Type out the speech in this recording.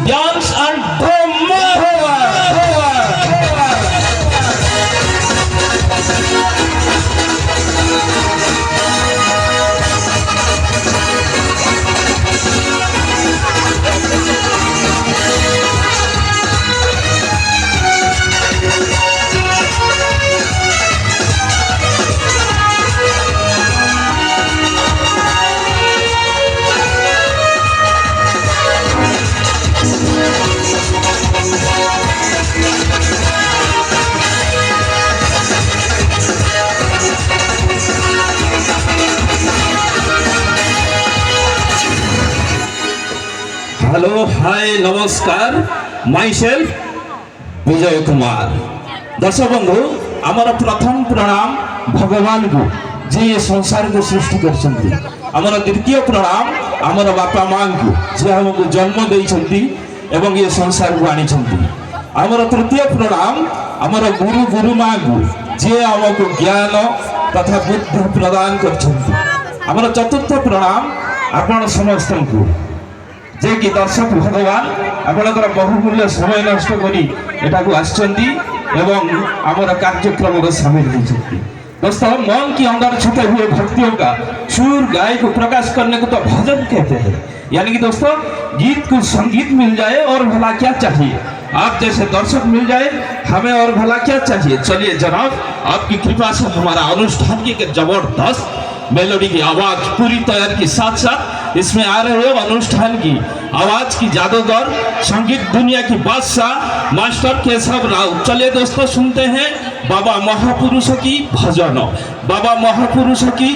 dance and drama. Hello hi नमस्कार myself Vijay Kumar. दर्शक बंधु आमर प्रथम प्रणाम भगवान को जे ये संसार को सृष्टि करछंती। आमर द्वितीय प्रणाम आमर बापा मां को जे हमको जन्म देइछंती एवं ये संसार को आनिछंती। आमर तृतीय प्रणाम आमर गुरु गुरुमा को जे हमको ज्ञान तथा बुद्धि प्रदान करछंती। आमर चतुर्थ प्रणाम आपण समस्त को जे कि दर्शक भगवान आपणकर बहुमूल्य समय नष्ट करी एटाकू आछंती एवं आमर कार्यक्रम में शामिल होती। दोस्तों मन के अंदर छुपे हुए भक्तियों का सुर गाय को प्रकाश करने को तो भजन कहते हैं। यानी कि दोस्तों गीत को संगीत मिल जाए और भला क्या चाहिए। आप जैसे दर्शक मिल जाए हमें और भला क्या चाहिए। चलिए जनाब आपकी कृपा से हमारा अनुष्ठान की जबरदस्त मेलोडी की आवाज पूरी तैयार के साथ साथ इसमें आ रहे हो अनुष्ठान की आवाज की जादूगर संगीत दुनिया की बादशाह मास्टर केशव राव। चलिए दोस्तों सुनते हैं बाबा महापुरुषों की भजन, बाबा महापुरुषों की